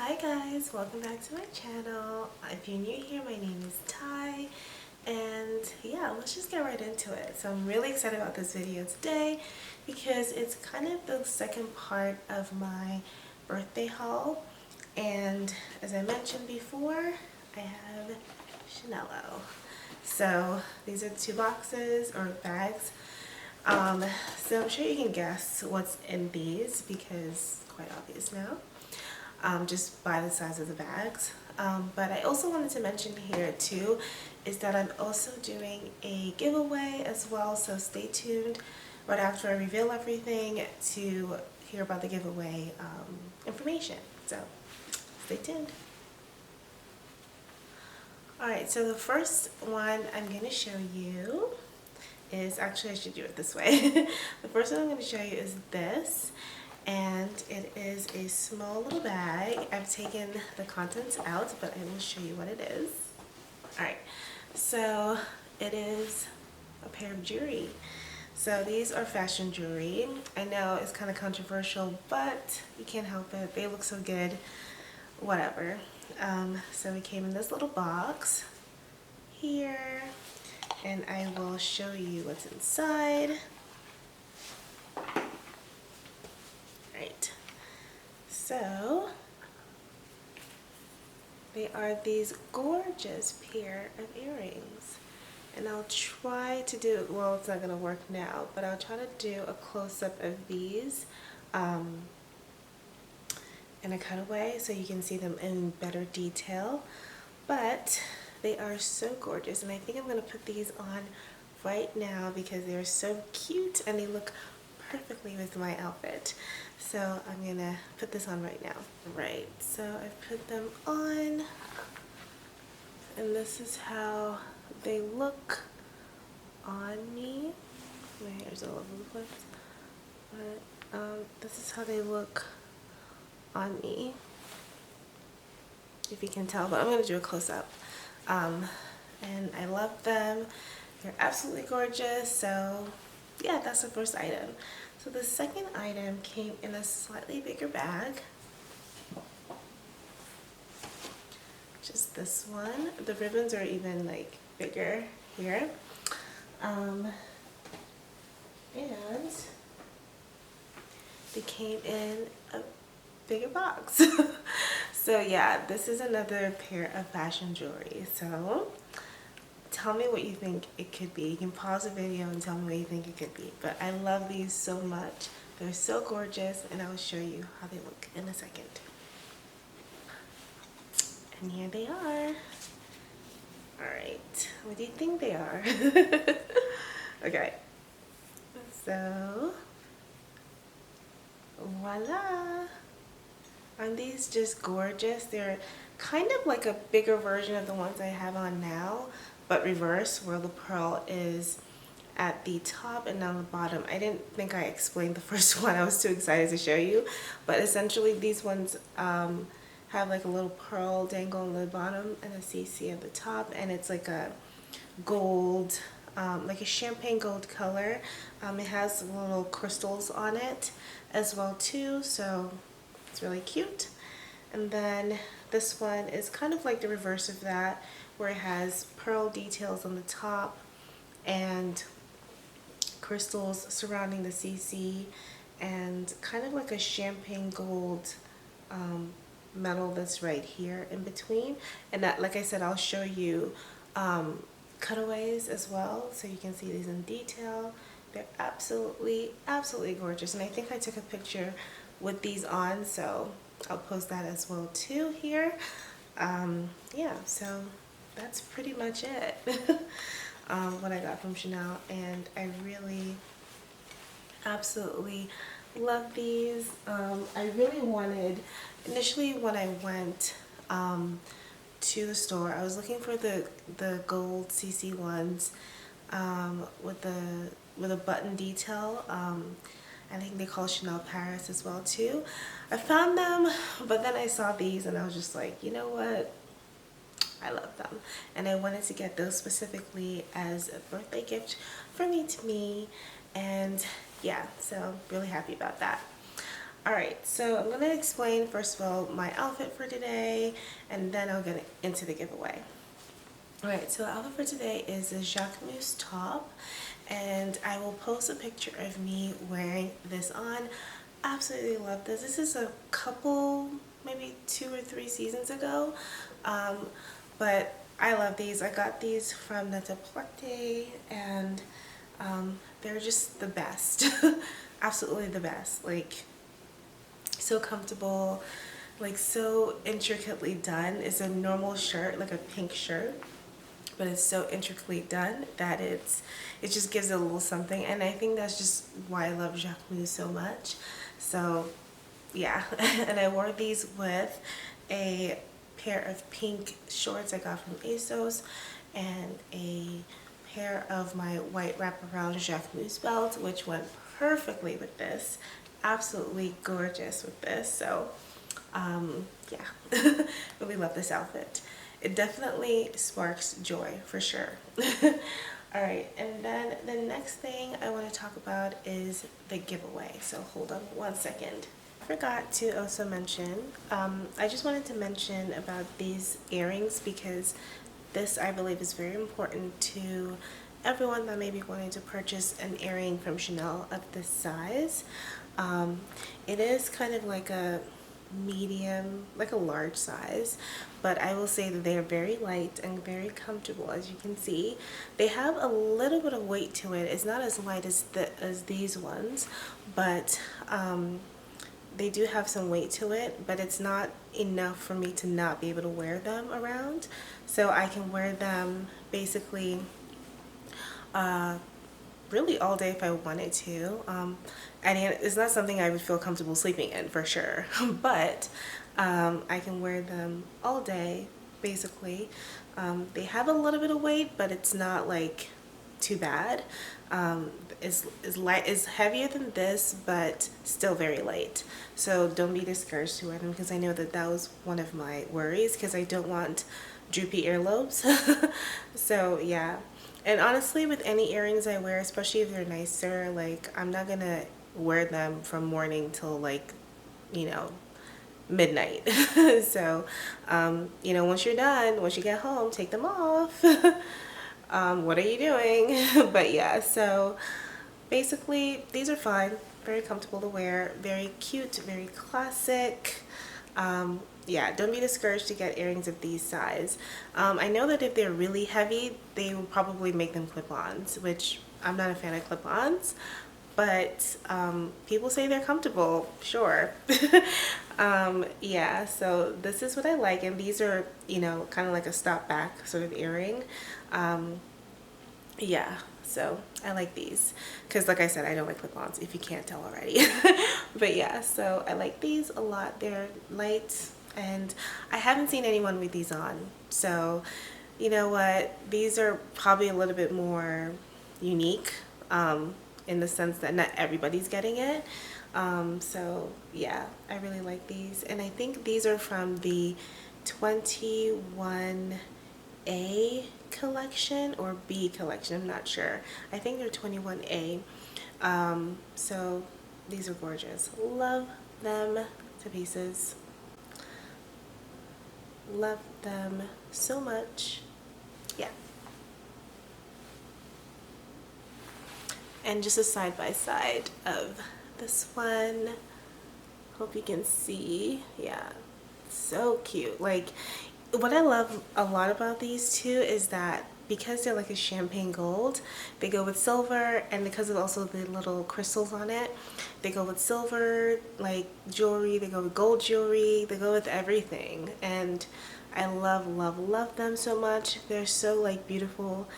Hi guys, welcome back to my channel. If you're new here, my name is Ty, and yeah, let's just get right into it. So I'm really excited about this video today because it's kind of the second part of my birthday haul, and as I mentioned before, I have Chanello. So these are two boxes or bags. So I'm sure you can guess what's in these because it's quite obvious now. Just by the size of the bags. But I also wanted to mention here too is that I'm also doing a giveaway as well, so stay tuned right after I reveal everything to hear about the giveaway information. So stay tuned. Alright, so the first one I'm going to show you is, actually I should do it this way. The first one I'm going to show you is this. And it is a small little bag. I've taken the contents out, but I will show you what it is. Alright, so it is a pair of jewelry. So these are fashion jewelry. I know it's kind of controversial, but you can't help it. They look so good. Whatever. So it came in this little box here, and I will show you what's inside. Right. So they are these gorgeous pair of earrings, and I'll try to do, well, it's not going to work now, but I'll try to do a close-up of these in a cutaway so you can see them in better detail. But they are so gorgeous, and I think I'm going to put these on right now because they're so cute and they look perfectly with my outfit. So I'm gonna put this on right now. Right, so I've put them on, and this is how they look on me. My hair's all over the place, but this is how they look on me, if you can tell, but I'm gonna do a close-up. And I love them. They're absolutely gorgeous. So yeah, that's the first item. So the second item came in a slightly bigger bag. Just this one. The ribbons are even like bigger here. And they came in a bigger box. So yeah, this is another pair of fashion jewelry. So tell me what you think it could be. You can pause the video and tell me what you think it could be. But I love these so much. They're so gorgeous, and I will show you how they look in a second. And here they are. Alright, what do you think they are? Okay. So, voila! Aren't these just gorgeous? They're kind of like a bigger version of the ones I have on now, but reverse, where the pearl is at the top and down the bottom. I didn't think I explained the first one. I was too excited to show you, but essentially these ones have like a little pearl dangle on the bottom and a CC at the top, and it's like a gold, like a champagne gold color. It has little crystals on it as well too, so it's really cute. And then this one is kind of like the reverse of that, where it has pearl details on the top and crystals surrounding the CC, and kind of like a champagne gold metal that's right here in between. And that, like I said, I'll show you cutaways as well so you can see these in detail. They're absolutely gorgeous, and I think I took a picture with these on, so I'll post that as well too here. Yeah, so that's pretty much it. What I got from Chanel, and I really absolutely love these. I really wanted, initially when I went to the store, I was looking for the gold CC ones with a button detail. I think they call Chanel Paris as well too. I found them, but then I saw these and I was just like, you know what? I love them, and I wanted to get those specifically as a birthday gift from me to me, and yeah, so really happy about that. Alright, so I'm going to explain first of all my outfit for today, and then I'll get into the giveaway. Alright, so the outfit for today is a Jacquemus top, and I will post a picture of me wearing this on. Absolutely love this. This is a couple, maybe 2 or 3 seasons ago, but I love these. I got these from Net-a-Porter, and they're just the best. Absolutely the best. Like, so comfortable, like so intricately done. It's a normal shirt, like a pink shirt, but it's so intricately done that it just gives it a little something, and I think that's just why I love Jacquemus so much. So yeah. And I wore these with a pair of pink shorts I got from Asos and a pair of my white wraparound Jacquemus belt, which went perfectly with this. Absolutely gorgeous with this. So yeah. Really love this outfit. It definitely sparks joy for sure. Alright, and then the next thing I want to talk about is the giveaway. So hold on one second. I forgot to also mention, I just wanted to mention about these earrings, because this I believe is very important to everyone that may be wanting to purchase an earring from Chanel of this size. It is kind of like a medium, like a large size, but I will say that they are very light and very comfortable. As you can see, they have a little bit of weight to it. It's not as light as these ones, but they do have some weight to it, but it's not enough for me to not be able to wear them around. So I can wear them basically really all day if I wanted to. And it's not something I would feel comfortable sleeping in for sure, but I can wear them all day basically. They have a little bit of weight, but it's not like too bad. It's heavier than this, but still very light. So don't be discouraged to wear them, because I know that that was one of my worries, because I don't want droopy earlobes. So yeah. And honestly, with any earrings I wear, especially if they're nicer, like I'm not gonna wear them from morning till like, you know, midnight. So, you know, once you're done, once you get home, take them off. What are you doing? But yeah, so basically these are fine, very comfortable to wear, very cute, very classic. Yeah, don't be discouraged to get earrings of these size. I know that if they're really heavy, they will probably make them clip-ons, which I'm not a fan of clip-ons, but people say they're comfortable, sure. Yeah, so this is what I like, and these are, you know, kind of like a stop back sort of earring. Yeah, so I like these, because like I said, I don't like clip-ons, if you can't tell already. But yeah, so I like these a lot. They're light, and I haven't seen anyone with these on, so you know what, these are probably a little bit more unique, in the sense that not everybody's getting it. So yeah, I really like these, and I think these are from the 21A collection or B collection, I'm not sure. I think they're 21A. So these are gorgeous. Love them to pieces. Love them so much. Yeah. And just a side-by-side of this one. Hope you can see. Yeah, so cute. Like, what I love a lot about these two is that because they're like a champagne gold, they go with silver, and because of also the little crystals on it, they go with silver like jewelry, they go with gold jewelry, they go with everything. And I love, love, love them so much. They're so like beautiful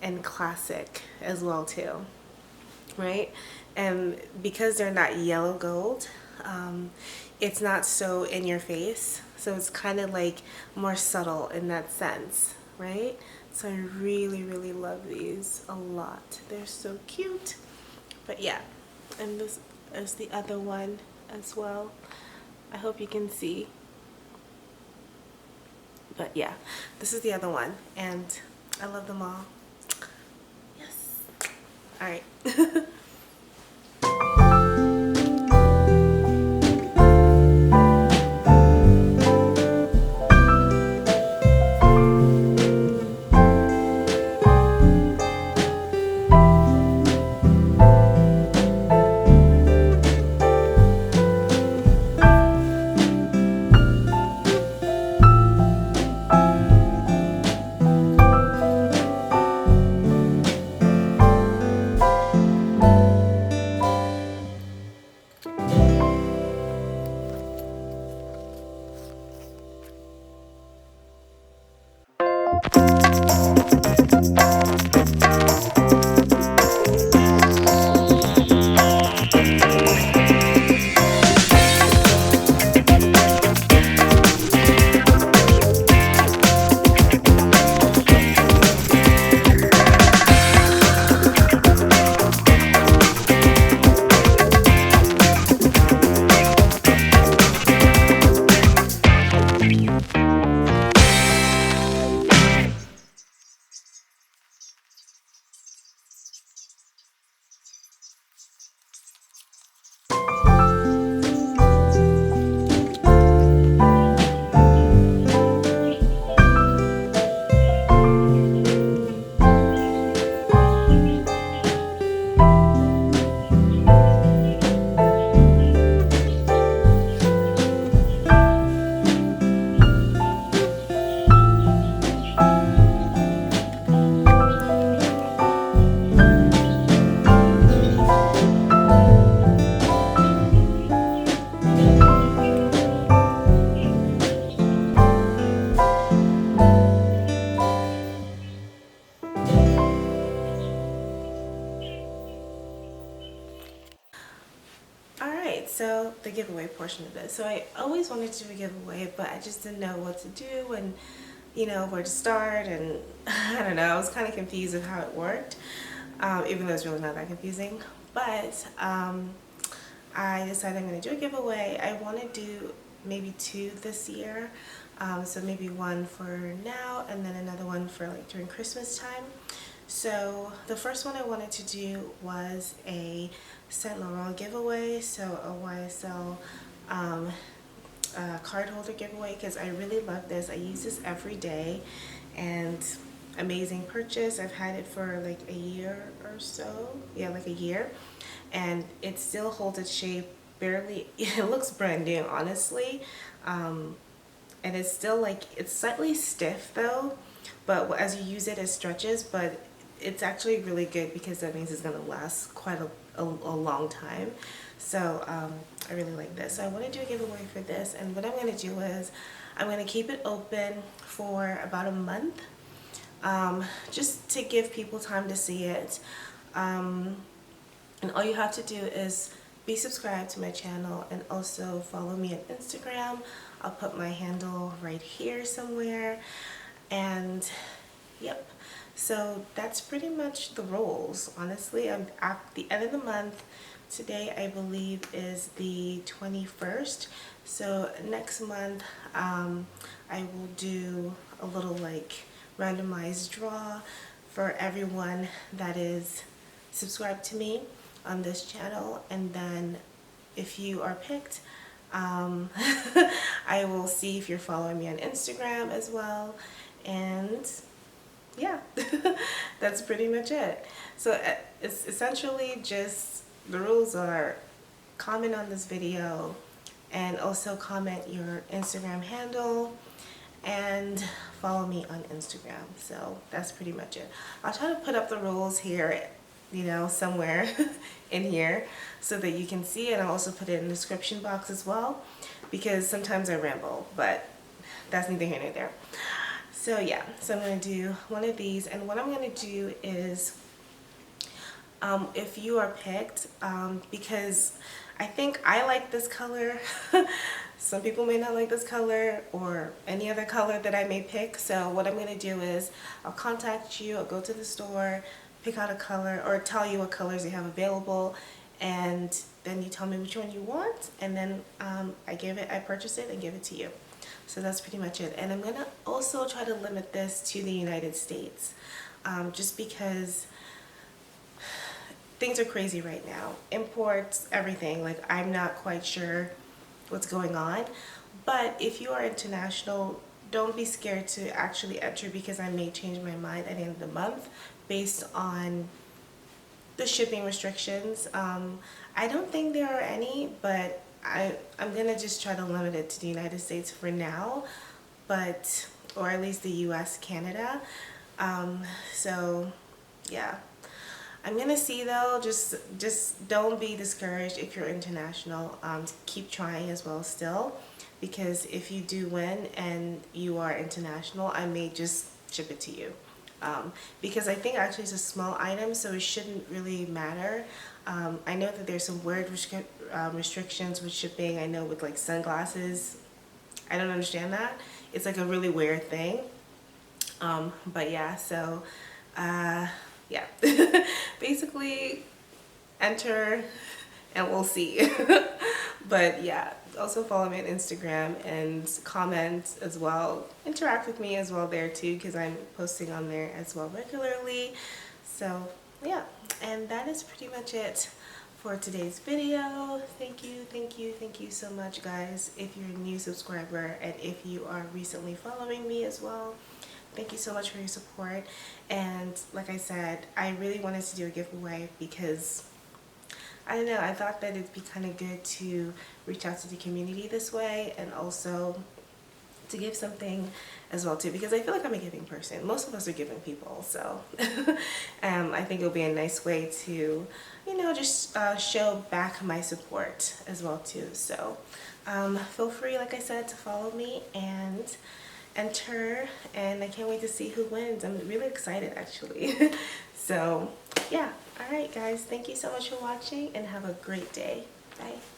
and classic as well too, right? And because they're not yellow gold, it's not so in your face, so it's kind of like more subtle in that sense, right? So I really, really love these a lot. They're so cute. But yeah, and this is the other one as well. I hope you can see. But yeah, this is the other one, and I love them all. Yes. All right. the giveaway portion of this. So I always wanted to do a giveaway, but I just didn't know what to do and, you know, where to start, and I don't know, I was kind of confused with how it worked, even though it's really not that confusing. But I decided I'm going to do a giveaway. I want to do maybe 2 this year, so maybe one for now and then another one for like during Christmas time. So the first one I wanted to do was a Saint Laurent giveaway, so a YSL card holder giveaway, because I really love this. I use this every day, and amazing purchase. I've had it for like a year or so, yeah, like a year, and it still holds its shape. Barely, it looks brand new, honestly, and it's still like, it's slightly stiff though, but as you use it, it stretches, but it's actually really good because that means it's going to last quite a long time. So I really like this. So I want to do a giveaway for this, and what I'm going to do is I'm going to keep it open for about a month, just to give people time to see it. And all you have to do is be subscribed to my channel and also follow me on Instagram. I'll put my handle right here somewhere. And yep, so that's pretty much the rules. Honestly, I'm at the end of the month. Today I believe is the 21st, so next month I will do a little like randomized draw for everyone that is subscribed to me on this channel, and then if you are picked, I will see if you're following me on Instagram as well. And yeah, that's pretty much it. So it's essentially just, the rules are comment on this video and also comment your Instagram handle and follow me on Instagram. So that's pretty much it. I'll try to put up the rules here, you know, somewhere in here so that you can see it. I'll also put it in the description box as well, because sometimes I ramble, but that's neither here nor there. So yeah, so I'm going to do one of these, and what I'm going to do is, if you are picked, because I think I like this color, some people may not like this color or any other color that I may pick. So what I'm going to do is I'll contact you, I'll go to the store, pick out a color, or tell you what colors they have available, and then you tell me which one you want, and then I purchase it and give it to you. So that's pretty much it. And I'm going to also try to limit this to the United States, just because things are crazy right now. Imports, everything. Like, I'm not quite sure what's going on. But if you are international, don't be scared to actually enter, because I may change my mind at the end of the month based on the shipping restrictions. I don't think there are any, but I'm gonna just try to limit it to the United States for now, but, or at least the US, Canada. So yeah, I'm gonna see though. Just don't be discouraged if you're international. Keep trying as well still, because if you do win and you are international, I may just ship it to you. Because I think actually it's a small item, so it shouldn't really matter. I know that there's some weird restrictions with shipping. I know with like sunglasses, I don't understand that. It's like a really weird thing. But yeah, so yeah, basically enter and we'll see. But yeah, also follow me on Instagram and comment as well. Interact with me as well there too, because I'm posting on there as well regularly. So yeah, and that is pretty much it for today's video. Thank you so much, guys. If you're a new subscriber and if you are recently following me as well, thank you so much for your support. And like I said, I really wanted to do a giveaway because I don't know, I thought that it'd be kind of good to reach out to the community this way, and also to give something as well too, because I feel like I'm a giving person. Most of us are giving people, so I think it'll be a nice way to, you know, just show back my support as well too. So feel free, like I said, to follow me and enter, and I can't wait to see who wins. I'm really excited actually. So yeah, alright guys, thank you so much for watching and have a great day. Bye.